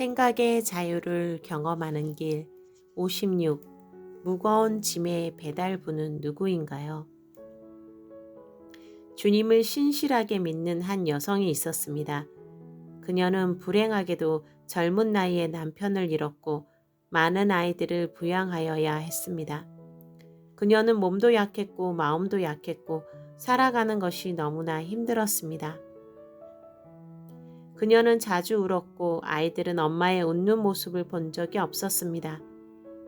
생각의 자유를 경험하는 길 56. 무거운 짐의 배달부는 누구인가요? 주님을 신실하게 믿는 한 여성이 있었습니다. 그녀는 불행하게도 젊은 나이에 남편을 잃었고 많은 아이들을 부양하여야 했습니다. 그녀는 몸도 약했고 마음도 약했고 살아가는 것이 너무나 힘들었습니다. 그녀는 자주 울었고 아이들은 엄마의 웃는 모습을 본 적이 없었습니다.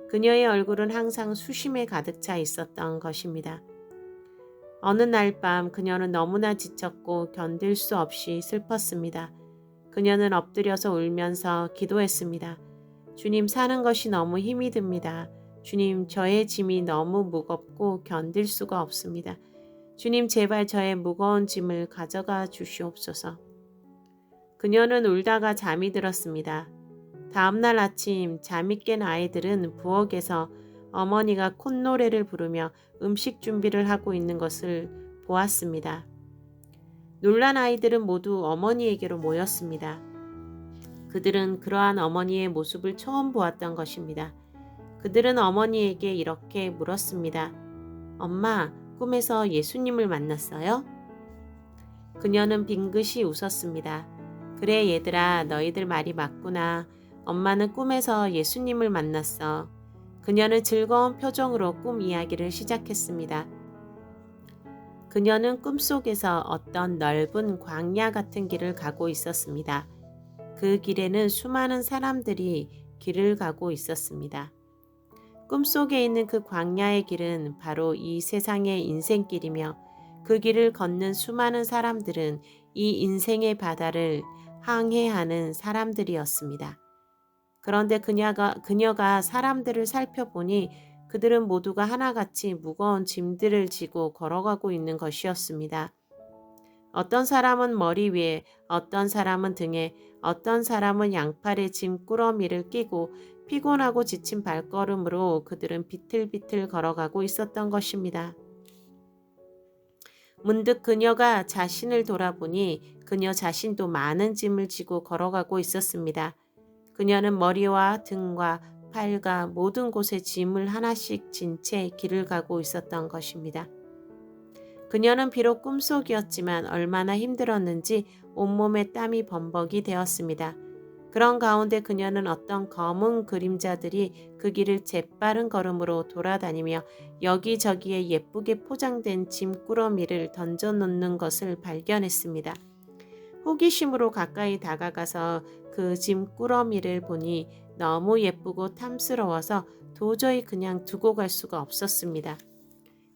그녀의 얼굴은 항상 수심에 가득 차 있었던 것입니다. 어느 날 밤 그녀는 너무나 지쳤고 견딜 수 없이 슬펐습니다. 그녀는 엎드려서 울면서 기도했습니다. 주님, 사는 것이 너무 힘이 듭니다. 주님, 저의 짐이 너무 무겁고 견딜 수가 없습니다. 주님, 제발 저의 무거운 짐을 가져가 주시옵소서. 그녀는 울다가 잠이 들었습니다. 다음날 아침 잠이 깬 아이들은 부엌에서 어머니가 콧노래를 부르며 음식 준비를 하고 있는 것을 보았습니다. 놀란 아이들은 모두 어머니에게로 모였습니다. 그들은 그러한 어머니의 모습을 처음 보았던 것입니다. 그들은 어머니에게 이렇게 물었습니다. 엄마, 꿈에서 예수님을 만났어요? 그녀는 빙긋이 웃었습니다. 그래 얘들아, 너희들 말이 맞구나. 엄마는 꿈에서 예수님을 만났어. 그녀는 즐거운 표정으로 꿈 이야기를 시작했습니다. 그녀는 꿈속에서 어떤 넓은 광야 같은 길을 가고 있었습니다. 그 길에는 수많은 사람들이 길을 가고 있었습니다. 꿈속에 있는 그 광야의 길은 바로 이 세상의 인생길이며 그 길을 걷는 수많은 사람들은 이 인생의 바다를 항해하는 사람들이었습니다. 그런데 그녀가 사람들을 살펴보니 그들은 모두가 하나같이 무거운 짐들을 지고 걸어가고 있는 것이었습니다. 어떤 사람은 머리 위에, 어떤 사람은 등에, 어떤 사람은 양팔에 짐꾸러미를 끼고 피곤하고 지친 발걸음으로 그들은 비틀비틀 걸어가고 있었던 것입니다. 문득 그녀가 자신을 돌아보니 그녀 자신도 많은 짐을 지고 걸어가고 있었습니다. 그녀는 머리와 등과 팔과 모든 곳에 짐을 하나씩 진 채 길을 가고 있었던 것입니다. 그녀는 비록 꿈속이었지만 얼마나 힘들었는지 온몸에 땀이 범벅이 되었습니다. 그런 가운데 그녀는 어떤 검은 그림자들이 그 길을 재빠른 걸음으로 돌아다니며 여기저기에 예쁘게 포장된 짐꾸러미를 던져놓는 것을 발견했습니다. 호기심으로 가까이 다가가서 그 짐꾸러미를 보니 너무 예쁘고 탐스러워서 도저히 그냥 두고 갈 수가 없었습니다.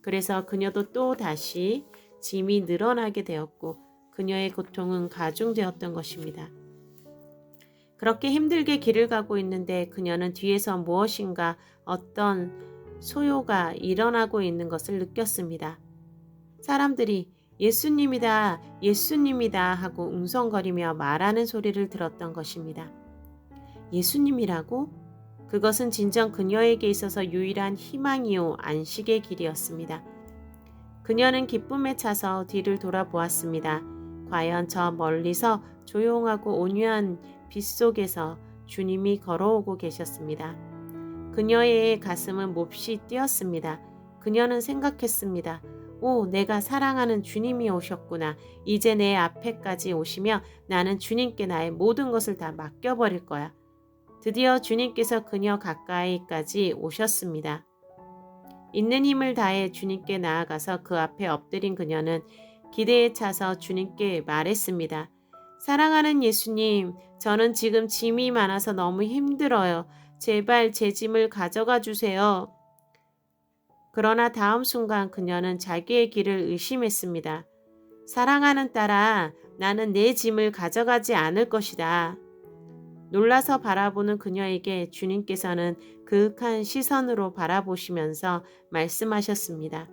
그래서 그녀도 또 다시 짐이 늘어나게 되었고 그녀의 고통은 가중되었던 것입니다. 그렇게 힘들게 길을 가고 있는데 그녀는 뒤에서 무엇인가 어떤 소요가 일어나고 있는 것을 느꼈습니다. 사람들이 예수님이다, 예수님이다 하고 웅성거리며 말하는 소리를 들었던 것입니다. 예수님이라고? 그것은 진정 그녀에게 있어서 유일한 희망이요 안식의 길이었습니다. 그녀는 기쁨에 차서 뒤를 돌아보았습니다. 과연 저 멀리서 조용하고 온유한 빛 속에서 주님이 걸어오고 계셨습니다. 그녀의 가슴은 몹시 뛰었습니다. 그녀는 생각했습니다. 오, 내가 사랑하는 주님이 오셨구나. 이제 내 앞에까지 오시며 나는 주님께 나의 모든 것을 다 맡겨버릴 거야. 드디어 주님께서 그녀 가까이까지 오셨습니다. 있는 힘을 다해 주님께 나아가서 그 앞에 엎드린 그녀는 기대에 차서 주님께 말했습니다. 사랑하는 예수님, 저는 지금 짐이 많아서 너무 힘들어요. 제발 제 짐을 가져가 주세요. 그러나 다음 순간 그녀는 자기의 길을 의심했습니다. 사랑하는 딸아, 나는 내 짐을 가져가지 않을 것이다. 놀라서 바라보는 그녀에게 주님께서는 그윽한 시선으로 바라보시면서 말씀하셨습니다.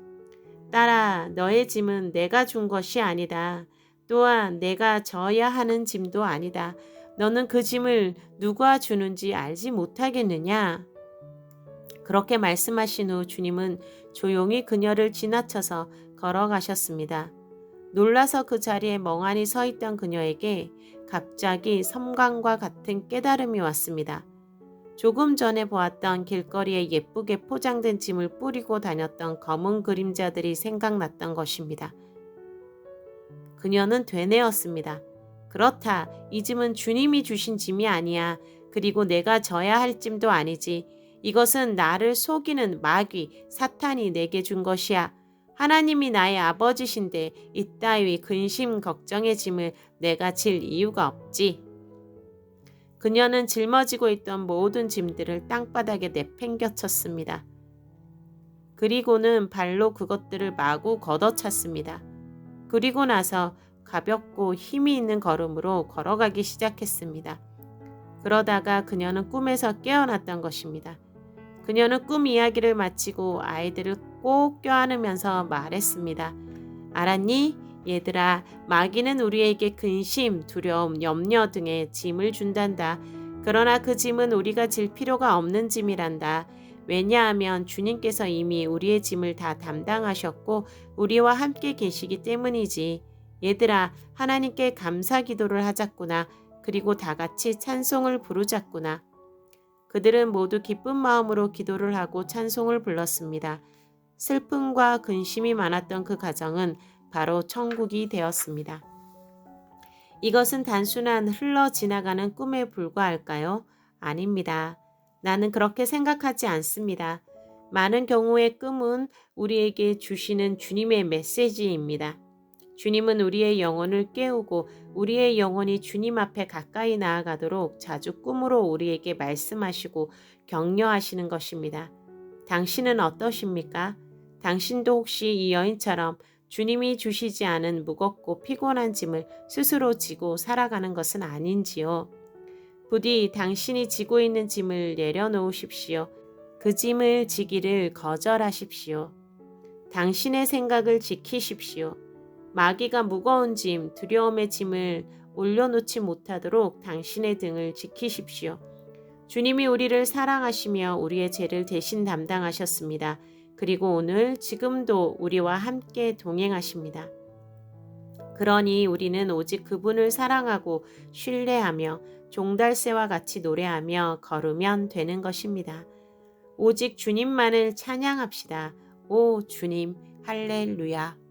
딸아, 너의 짐은 내가 준 것이 아니다. 또한 내가 져야 하는 짐도 아니다. 너는 그 짐을 누가 주는지 알지 못하겠느냐? 그렇게 말씀하신 후 주님은 조용히 그녀를 지나쳐서 걸어가셨습니다. 놀라서 그 자리에 멍하니 서 있던 그녀에게 갑자기 섬광과 같은 깨달음이 왔습니다. 조금 전에 보았던 길거리에 예쁘게 포장된 짐을 뿌리고 다녔던 검은 그림자들이 생각났던 것입니다. 그녀는 되뇌었습니다. 그렇다. 이 짐은 주님이 주신 짐이 아니야. 그리고 내가 져야 할 짐도 아니지. 이것은 나를 속이는 마귀, 사탄이 내게 준 것이야. 하나님이 나의 아버지신데 이따위 근심 걱정의 짐을 내가 질 이유가 없지. 그녀는 짊어지고 있던 모든 짐들을 땅바닥에 내팽겨쳤습니다. 그리고는 발로 그것들을 마구 걷어찼습니다. 그리고 나서 가볍고 힘이 있는 걸음으로 걸어가기 시작했습니다. 그러다가 그녀는 꿈에서 깨어났던 것입니다. 그녀는 꿈 이야기를 마치고 아이들을 꼭 껴안으면서 말했습니다. 알았니? 얘들아, 마귀는 우리에게 근심, 두려움, 염려 등의 짐을 준단다. 그러나 그 짐은 우리가 질 필요가 없는 짐이란다. 왜냐하면 주님께서 이미 우리의 짐을 다 담당하셨고 우리와 함께 계시기 때문이지. 얘들아, 하나님께 감사 기도를 하자꾸나. 그리고 다 같이 찬송을 부르자꾸나. 그들은 모두 기쁜 마음으로 기도를 하고 찬송을 불렀습니다. 슬픔과 근심이 많았던 그 가정은 바로 천국이 되었습니다. 이것은 단순한 흘러 지나가는 꿈에 불과할까요? 아닙니다. 나는 그렇게 생각하지 않습니다. 많은 경우의 꿈은 우리에게 주시는 주님의 메시지입니다. 주님은 우리의 영혼을 깨우고 우리의 영혼이 주님 앞에 가까이 나아가도록 자주 꿈으로 우리에게 말씀하시고 격려하시는 것입니다. 당신은 어떠십니까? 당신도 혹시 이 여인처럼 주님이 주시지 않은 무겁고 피곤한 짐을 스스로 지고 살아가는 것은 아닌지요? 부디 당신이 지고 있는 짐을 내려놓으십시오. 그 짐을 지기를 거절하십시오. 당신의 생각을 지키십시오. 마귀가 무거운 짐, 두려움의 짐을 올려놓지 못하도록 당신의 등을 지키십시오. 주님이 우리를 사랑하시며 우리의 죄를 대신 담당하셨습니다. 그리고 오늘 지금도 우리와 함께 동행하십니다. 그러니 우리는 오직 그분을 사랑하고 신뢰하며 종달새와 같이 노래하며 걸으면 되는 것입니다. 오직 주님만을 찬양합시다. 오 주님, 할렐루야.